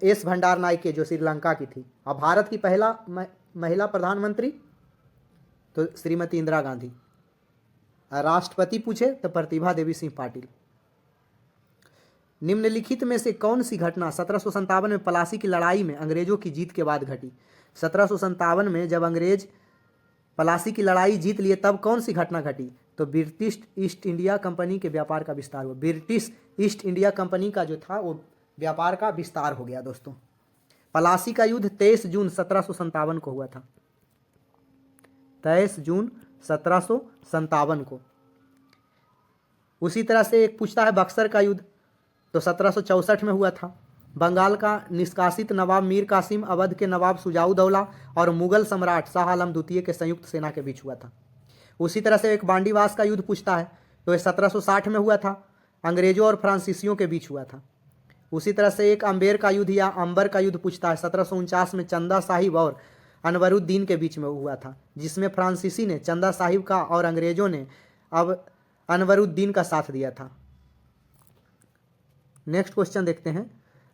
एस भंडार नायके जो श्रीलंका की थी। और भारत की पहला महिला प्रधानमंत्री तो श्रीमती इंदिरा गांधी। राष्ट्रपति पूछे तो प्रतिभा देवी सिंह पाटिल। निम्नलिखित में से कौन सी घटना 1757 में पलासी की लड़ाई में अंग्रेजों की जीत के बाद घटी? 1757 में जब अंग्रेज पलासी की लड़ाई जीत लिए तब कौन सी घटना घटी? तो ब्रिटिश ईस्ट इंडिया कंपनी के व्यापार का विस्तार हुआ। ब्रिटिश ईस्ट इंडिया कंपनी का जो था वो व्यापार का विस्तार हो गया दोस्तों। पलासी का युद्ध 23 जून 1757 को हुआ था। 23 जून 1757 को। उसी तरह से एक पूछता है बक्सर का युद्ध तो 1764 में हुआ था। बंगाल का निष्कासित नवाब मीर कासिम, अवध के नवाब सुजाउद्दौला और मुगल सम्राट शाह आलम द्वितीय के संयुक्त सेना के बीच हुआ था। उसी तरह से एक बांडीवास का युद्ध पूछता है तो ये 1760 में हुआ था, अंग्रेजों और फ्रांसीसियों के बीच हुआ था। उसी तरह से एक अम्बेर का युद्ध या अंबर का युद्ध पूछता है, 1749 में चंदा साहिब और अनवरुद्दीन के बीच में हुआ था, जिसमें फ्रांसीसी ने चंदा साहिब का और अंग्रेजों ने अब अनवरुद्दीन का साथ दिया था। नेक्स्ट क्वेश्चन देखते हैं।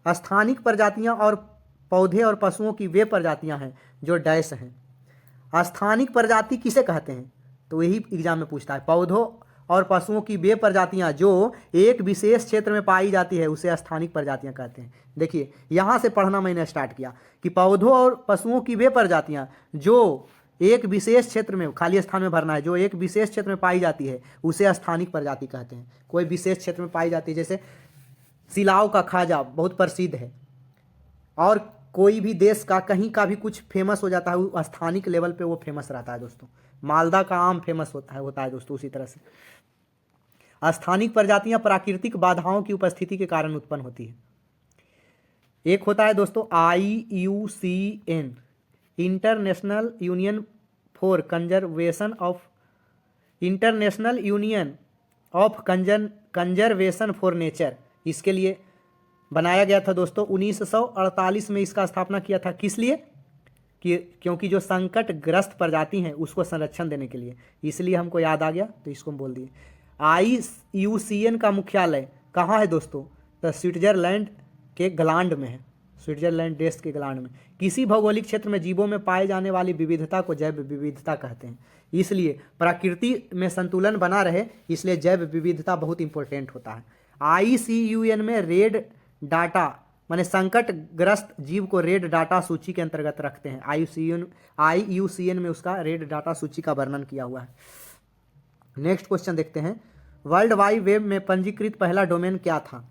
स्थानिक प्रजातियां और पौधे और पशुओं की वे प्रजातियां हैं जो डैश हैं। स्थानिक प्रजाति किसे कहते हैं? तो यही एग्जाम में पूछता है। पौधों और पशुओं की वे प्रजातियां जो एक विशेष क्षेत्र में पाई जाती है उसे स्थानिक प्रजातियां कहते हैं। देखिए यहाँ से पढ़ना मैंने स्टार्ट किया कि पौधों और पशुओं की वे प्रजातियां जो एक विशेष क्षेत्र में, खाली स्थान में भरना है, जो एक विशेष क्षेत्र में पाई जाती है उसे स्थानिक प्रजाति कहते हैं। कोई विशेष क्षेत्र में पाई जाती है, जैसे सिलाव का खाजा बहुत प्रसिद्ध है, और कोई भी देश का कहीं का भी कुछ फेमस हो जाता है वो स्थानिक लेवल पे वो फेमस रहता है दोस्तों। मालदा का आम फेमस होता है दोस्तों। उसी तरह से स्थानिक प्रजातियां प्राकृतिक बाधाओं की उपस्थिति के कारण उत्पन्न होती है। एक होता है दोस्तों IUCN, international union for conservation of conservation for nature. इसके लिए बनाया गया था दोस्तों। 1948 में इसका स्थापना किया था। किस लिए? क्योंकि जो संकटग्रस्त प्रजाति हैं उसको संरक्षण देने के लिए। इसलिए हमको याद आ गया तो इसको हम बोल दिए। IUCN का मुख्यालय कहाँ है दोस्तों? तो स्विट्जरलैंड के ग्लांड में है। स्विट्जरलैंड देश के ग्लांड में। किसी भौगोलिक क्षेत्र में जीवों में पाए जाने वाली विविधता को जैव विविधता कहते हैं। इसलिए प्रकृति में संतुलन बना रहे इसलिए जैव विविधता बहुत इंपॉर्टेंट होता है। IUCN में रेड डाटा माने संकटग्रस्त जीव को रेड डाटा सूची के अंतर्गत रखते हैं। IUCN में उसका रेड डाटा सूची का वर्णन किया हुआ है। नेक्स्ट क्वेश्चन देखते हैं। वर्ल्ड वाइड वेब में पंजीकृत पहला डोमेन क्या था?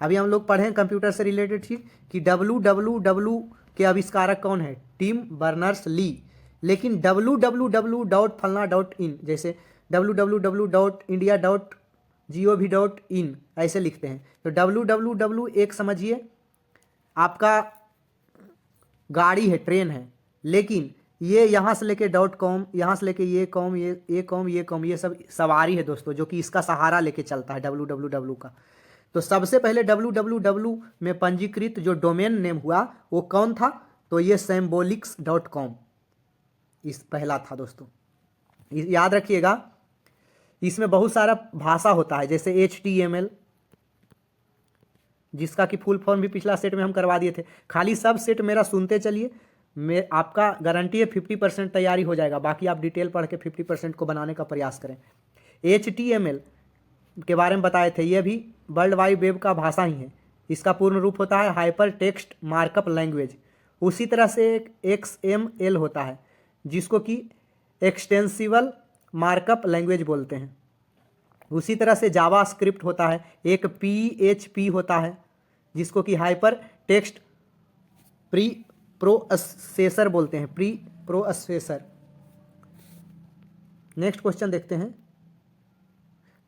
अभी हम लोग पढ़ें कंप्यूटर से रिलेटेड चीज कि www के आविष्कारक कौन है? Tim Berners Lee. लेकिन www.फलना.in जैसे www.india.gov.in ऐसे लिखते हैं। तो www एक समझिए आपका गाड़ी है, ट्रेन है, लेकिन ये यहाँ से लेके .com, यहाँ से लेके ये कॉम, ये सब सवारी है दोस्तों, जो कि इसका सहारा लेके चलता है www का। तो सबसे पहले www में पंजीकृत जो डोमेन नेम हुआ वो कौन था? तो ये symbolics.com इस पहला था दोस्तों। याद रखिएगा इसमें बहुत सारा भाषा होता है, जैसे HTML जिसका कि फुल फॉर्म भी पिछला सेट में हम करवा दिए थे। खाली सब सेट मेरा सुनते चलिए, मैं आपका गारंटी है 50% तैयारी हो जाएगा। बाकी आप डिटेल पढ़ के 50% को बनाने का प्रयास करें। HTML के बारे में बताए थे, ये भी वर्ल्ड वाइड वेब का भाषा ही है। इसका पूर्ण रूप होता है हाइपर टेक्स्ट मार्कअप लैंग्वेज। उसी तरह से एक XML होता है जिसको कि एक्सटेंसिबल मार्कअप लैंग्वेज बोलते हैं। उसी तरह से जावा स्क्रिप्ट होता है, एक PHP होता है जिसको कि हाइपर टेक्स्ट प्री प्रोसेसर बोलते हैं, प्री प्रोसेसर। नेक्स्ट क्वेश्चन देखते हैं।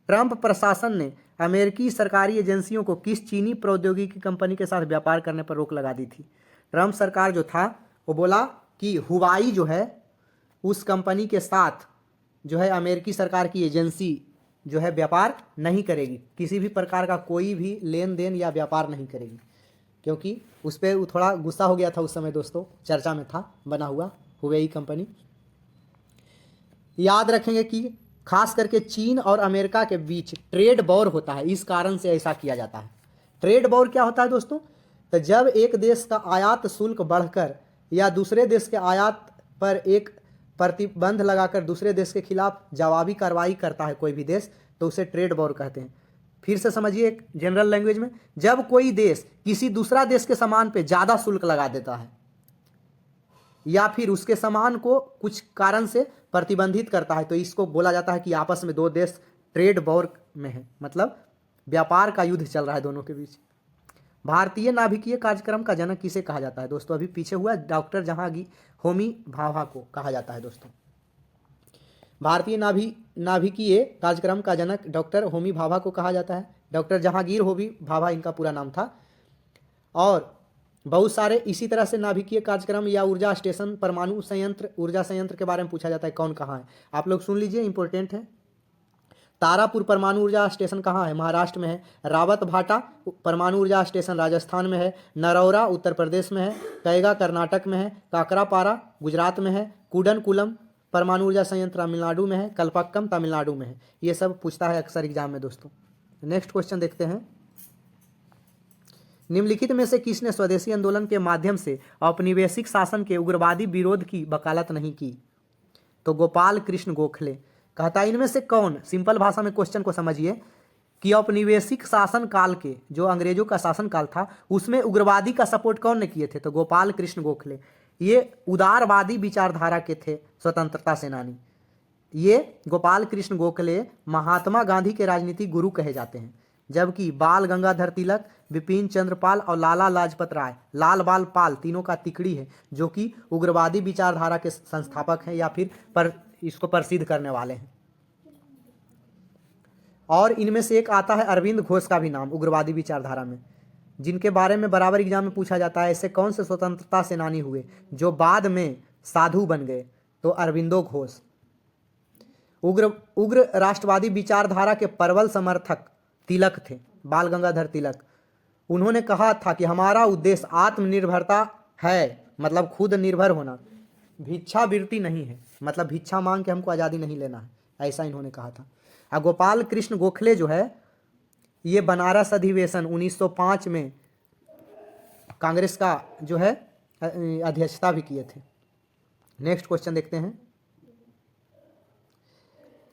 ट्रंप प्रशासन ने अमेरिकी सरकारी एजेंसियों को किस चीनी प्रौद्योगिकी कंपनी के साथ व्यापार करने पर रोक लगा दी थी? ट्रंप सरकार जो था वो बोला कि हुवाई जो है उस कंपनी के साथ जो है अमेरिकी सरकार की एजेंसी जो है व्यापार नहीं करेगी, किसी भी प्रकार का कोई भी लेन देन या व्यापार नहीं करेगी, क्योंकि उस पर वो थोड़ा गुस्सा हो गया था उस समय दोस्तों, चर्चा में था बना हुआ हुवेई कंपनी। याद रखेंगे कि खास करके चीन और अमेरिका के बीच ट्रेड वॉर होता है, इस कारण से ऐसा किया जाता है। ट्रेड वॉर क्या होता है दोस्तों? तो जब एक देश का आयात शुल्क बढ़कर या दूसरे देश के आयात पर एक प्रतिबंध लगाकर दूसरे देश के खिलाफ जवाबी कार्रवाई करता है कोई भी देश, तो उसे ट्रेड वॉर कहते हैं। फिर से समझिए एक जनरल लैंग्वेज में, जब कोई देश किसी दूसरा देश के सामान पे ज़्यादा शुल्क लगा देता है या फिर उसके सामान को कुछ कारण से प्रतिबंधित करता है, तो इसको बोला जाता है कि आपस में दो देश ट्रेड वॉर में है, मतलब व्यापार का युद्ध चल रहा है दोनों के बीच। भारतीय नाभिकीय कार्यक्रम का जनक किसे कहा जाता है दोस्तों? अभी पीछे हुआ डॉक्टर जहांगीर होमी भाभा को कहा जाता है दोस्तों। भारतीय नाभिकीय कार्यक्रम का जनक डॉक्टर होमी भाभा को कहा जाता है। डॉक्टर जहांगीर होमी भाभा इनका पूरा नाम था। और बहुत सारे इसी तरह से नाभिकीय कार्यक्रम या ऊर्जा स्टेशन, परमाणु संयंत्र, ऊर्जा संयंत्र के बारे में पूछा जाता है, कौन कहाँ है? आप लोग सुन लीजिए, इंपॉर्टेंट है। तारापुर परमाणु ऊर्जा स्टेशन कहाँ है? महाराष्ट्र में है। रावत भाटा परमाणु ऊर्जा स्टेशन राजस्थान में है। नरौरा उत्तर प्रदेश में है। कैगा कर्नाटक में है। काकरापारा गुजरात में है। कुडनकुलम परमाणु ऊर्जा संयंत्र तमिलनाडु में है। कल्पक्कम तमिलनाडु में है। ये सब पूछता है अक्सर एग्जाम में दोस्तों। नेक्स्ट क्वेश्चन देखते हैं। निम्नलिखित में से किसने स्वदेशी आंदोलन के माध्यम से औपनिवेशिक शासन के उग्रवादी विरोध की वकालत नहीं की? तो गोपाल कृष्ण गोखले। कहता है इनमें से कौन, सिंपल भाषा में क्वेश्चन को समझिए कि औपनिवेशिक शासन काल के जो अंग्रेजों का शासन काल था उसमें उग्रवादी का सपोर्ट कौन ने किए थे? तो गोपाल कृष्ण गोखले। ये उदारवादी विचारधारा के थे स्वतंत्रता सेनानी। ये गोपाल कृष्ण गोखले महात्मा गांधी के राजनीतिक गुरु कहे जाते हैं, जबकि बाल गंगाधर तिलक, विपिन चंद्र पाल और लाला लाजपत राय, लाल बाल पाल तीनों का तिकड़ी है, जो कि उग्रवादी विचारधारा के संस्थापक हैं या फिर इसको प्रसिद्ध करने वाले हैं। और इनमें से एक आता है अरविंद घोष का भी नाम उग्रवादी विचारधारा में, जिनके बारे में बराबर एग्जाम में पूछा जाता है ऐसे कौन से स्वतंत्रता सेनानी हुए जो बाद में साधु बन गए? तो अरविंदो घोष। उग्र राष्ट्रवादी विचारधारा के प्रबल समर्थक तिलक थे, बाल गंगाधर तिलक। उन्होंने कहा था कि हमारा उद्देश्य आत्मनिर्भरता है, मतलब खुद निर्भर होना, भिक्षावृत्ति नहीं है, मतलब भिक्षा मांग के हमको आज़ादी नहीं लेना है, ऐसा इन्होंने कहा था। और गोपाल कृष्ण गोखले जो है ये बनारस अधिवेशन 1905 में कांग्रेस का जो है अध्यक्षता भी किए थे। नेक्स्ट क्वेश्चन देखते हैं।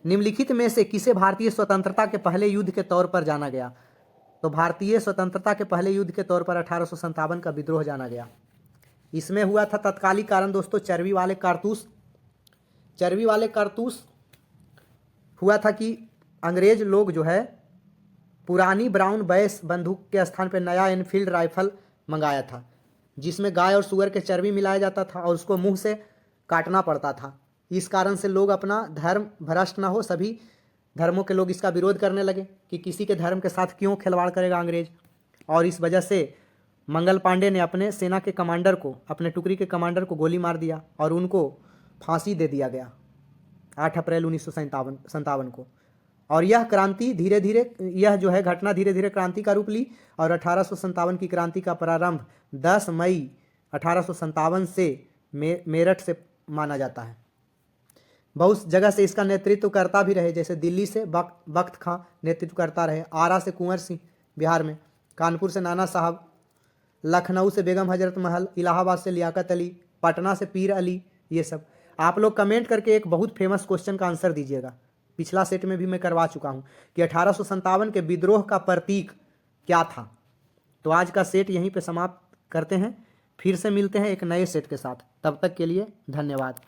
निम्नलिखित में से किसे भारतीय स्वतंत्रता के पहले युद्ध के तौर पर जाना गया? तो भारतीय स्वतंत्रता के पहले युद्ध के तौर पर 1857 का विद्रोह जाना गया। इसमें हुआ था तत्कालिक कारण दोस्तों चर्बी वाले कारतूस। चर्बी वाले कारतूस हुआ था कि अंग्रेज लोग जो है पुरानी ब्राउन बैस बंदूक के स्थान पर नया एनफील्ड राइफल मंगाया था, जिसमें गाय और सुअर के चर्बी मिलाया जाता था और उसको मुंह से काटना पड़ता था। इस कारण से लोग अपना धर्म भ्रष्ट ना हो, सभी धर्मों के लोग इसका विरोध करने लगे कि किसी के धर्म के साथ क्यों खिलवाड़ करेगा अंग्रेज। और इस वजह से मंगल पांडे ने अपने सेना के कमांडर को, अपने टुकड़ी के कमांडर को गोली मार दिया और उनको फांसी दे दिया गया 8 अप्रैल 1957 को। और यह क्रांति धीरे धीरे, यह जो है घटना धीरे धीरे क्रांति का रूप ली और 1857 की क्रांति का प्रारंभ 10 मई 1857 से मेरठ से माना जाता है। बहुत जगह से इसका नेतृत्व करता भी रहे, जैसे दिल्ली से बख्त खां नेतृत्व करता रहे, आरा से कुंवर सिंह बिहार में, कानपुर से नाना साहब, लखनऊ से बेगम हजरत महल, इलाहाबाद से लियाकत अली, पटना से पीर अली। ये सब आप लोग कमेंट करके एक बहुत फेमस क्वेश्चन का आंसर दीजिएगा। पिछला सेट में भी मैं करवा चुका हूँ कि 1857 के विद्रोह का प्रतीक क्या था। तो आज का सेट यहीं पे समाप्त करते हैं, फिर से मिलते हैं एक नए सेट के साथ। तब तक के लिए धन्यवाद।